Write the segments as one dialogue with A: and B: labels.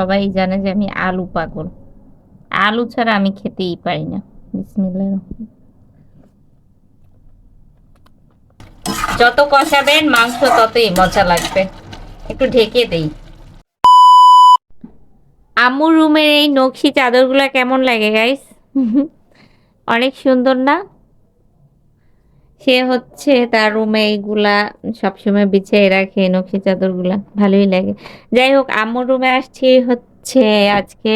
A: সবাই জানে যে আমি আলু পাগল। আলু ছাড়া আমি খেতেই পারি না। বিসমিল্লাহির রহমানির রহিম। যত কষাবেন মাংস ততই মজা লাগবে। একটু ঢেকে দেই। আম্মুর রুমের এই নকশি চাদরগুলো কেমন লাগে গাইস? অনেক সুন্দর না? সে হচ্ছে তার রুমে এইগুলা সবসময় বিছিয়ে রাখে, নকশি চাদরগুলা ভালোই লাগে। যাই হোক, আম্মুর রুমে আসছি হচ্ছে আজকে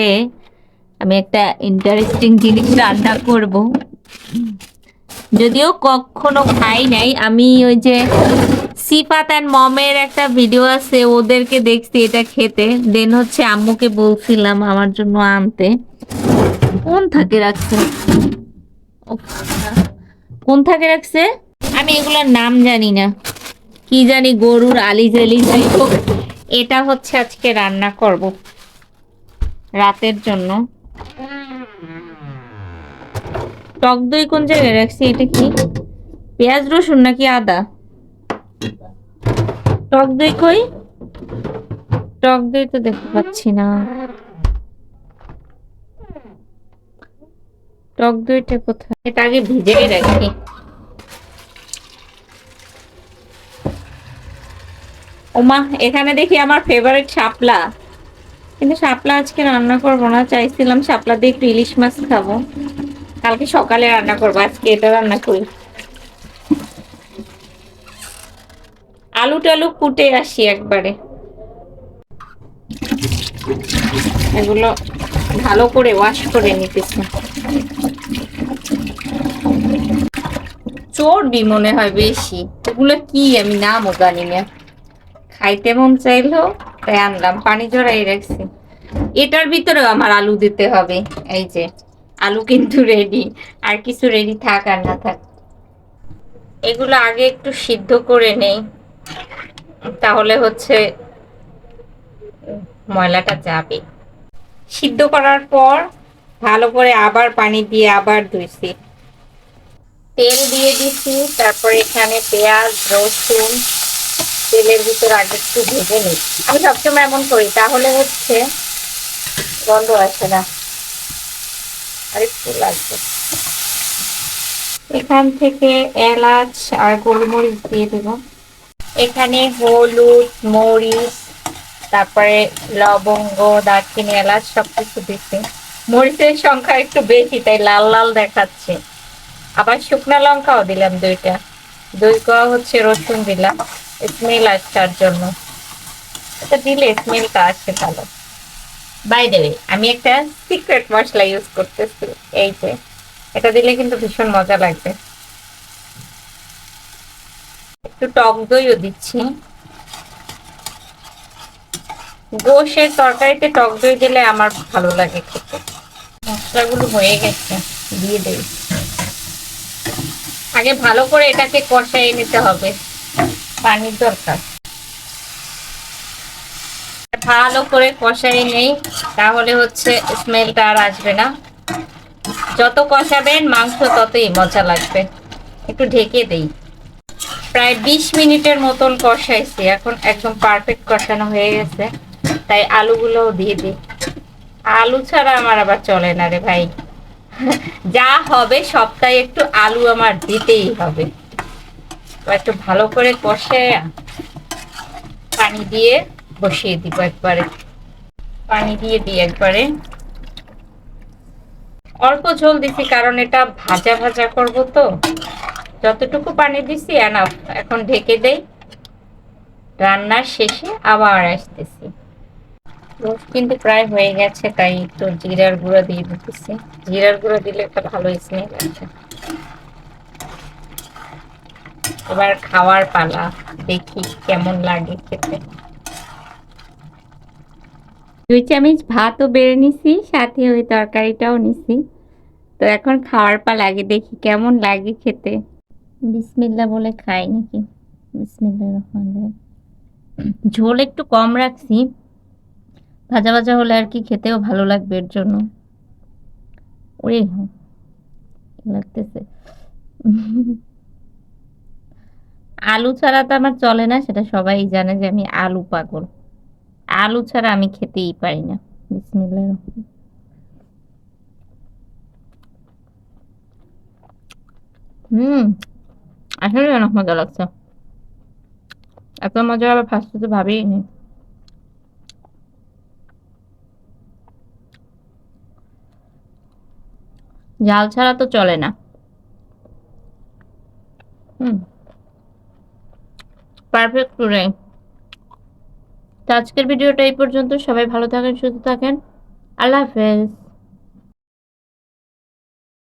A: আমি একটা ইন্টারেস্টিং জিনিস রান্না করব। যদিও কখনো খাই নাই, আমি ওই যে সিফাত অ্যান্ড মমের একটা ভিডিও আছে, ওদেরকে দেখছি এটা খেতে। দেন হচ্ছে আম্মুকে বলছিলাম আমার জন্য আনতে। কোন থাকে রাখছে, উফ, কোন থাকে রাখছে, আমি এগুলোর নাম জানি না, কি জানি, গরুর আলি জালি, যাই হোক এটা হচ্ছে আজকে রান্না করব রাতের জন্য। টক দই কোন জায়গায় রাখছি, এটা কি পেঁয়াজ রসুন নাকি আদা? টক দই কই? টক দই তো দেখতে পাচ্ছি না। টক দইটা কোথায়? এটা আগে ভিজে রাখি। ওমা, এখানে দেখি আমার ফেভারিট শাপলা। কিন্তু শাপলা আজকে রান্না করবো না, চাইছিলাম শাপলা দিয়ে একটু ইলিশ মাছ খাবো। কালকে সকালে রান্না করবো, আজকে এটা রান্না করি। আলু টালু কুটে আসি একবারে। এগুলো ভালো করে ওয়াশ করে নিতেছি। চর্বি মনে হয় বেশি। এগুলো কি আমি নামও জানি না। খাইতে মন চাইলো তাই আনলাম, পানি ঝরাই রাখছি। এটার ভিতরেও আমার আলু দিতে হবে। এই যে আলু কিন্তু রেডি, আর কিছু রেডি থাক আর না থাক। এগুলো আগে একটু সিদ্ধ করে নেই, তাহলে হচ্ছে ময়লাটা যাবে। সিদ্ধ করার পর ভালো করে আবার পানি দিয়ে আবার ধুইছি। তেল দিয়ে দিছি, তারপর এখানে পেঁয়াজ রসুন তেলের ভিতর আগে একটু ভেজে নিই। আমি সবসময় এমন করি, তাহলে হচ্ছে গন্ধ আসে না। আর একটু লাগবে। এখান থেকে এলাচ আর গোলমরিচ দিয়ে দেব। এখানে হলুদ মরিচ, তারপরে লবঙ্গ দারচিনি এলাচ সবকিছু দিচ্ছি। মরিচের সংখ্যা একটু বেশি তাই লাল লাল দেখাচ্ছে। আবার শুকনো লঙ্কাও দিলাম দুইটা। দুই কোয়া হচ্ছে রসুন দিলাম স্মেল আসার জন্য। এটা দিলে স্মেলটা আসে ভালো। বাই দ্য ওয়ে, আমি একটা সিক্রেট মশলা ইউজ করতেছি। এই যে এটা দিলে কিন্তু ভীষণ মজা লাগবে। একটু টক দইও দিচ্ছি। গোশের তরকারিতে টক দই দিলে আমার ভালো লাগে খেতে। মশলাগুলো হয়ে গেছে, দিয়ে দেই। আগে ভালো করে এটাকে কষাই নিতে হবে, পানির দরকার। ভালো করে কষাই নেই, তাহলে হচ্ছে স্মেলটা আর আসবে না। যত কষাবেন মাংস ততই মজা লাগবে। একটু ঢেকে দেই। প্রায় 20 মিনিটের মতন কষাইছি, এখন একদম পারফেক্ট কষানো হয়ে গেছে। তাই আলুগুলোও দিয়ে দিই। আলু ছাড়া আমার আবার চলে না রে ভাই। যা হবে সবটাই একটু আলু আমার দিতেই হবে। একটু ভালো করে কষে পানি দিয়ে বসিয়ে দিব একবারে। পানি দিয়ে দিই একবারে। অল্প ঝোল দিছি কারণ এটা ভাজা ভাজা করব তো। যতটুকু পানি দিছি এনাফ। এখন ঢেকে দেই, রান্নার শেষে আবার আসতেছি। রোস্ট কিন্তু প্রায় হয়ে গেছে, তাই একটু জিরার গুঁড়া দিয়ে দিতেছি। জিরার গুঁড়া দিলে একটা ভালো স্মেল আসে। এবার খাওয়ার পালা, দেখি কেমন লাগে খেতে। 2 চামচ ভাতও বেড়ে নিছি, সাথে ওই তরকারিটাও নিছি। তো এখন খাওয়ার পালা, আগে দেখি কেমন লাগে খেতে। বিসমিল্লাহ বলে খাই নাকি? বিসমিল্লাহির রহমানির রহিম। ঝোল একটু কম রাখছি, ভাজা ভাজা হলে আর কি খেতেও ভালো লাগবে এর জন্য। ওরে লাগতেছে। আলু ছাড়া তো আমার চলে না, সেটা সবাই জানে যে আমি আলু পাগল। আলু ছাড়া আমি খেতেই পারি না। বিসমিল্লাহ। আসলে অনেক মজা লাগছে। এত মজা আবার ফার্স্ট তো ভাবিনি। ঝাল ছাড়া তো চলে না। পারফেক্ট পুরে। তো আজকের ভিডিওটা এই পর্যন্ত। সবাই ভালো থাকেন, সুস্থ থাকেন। আল্লাহ হাফেজ।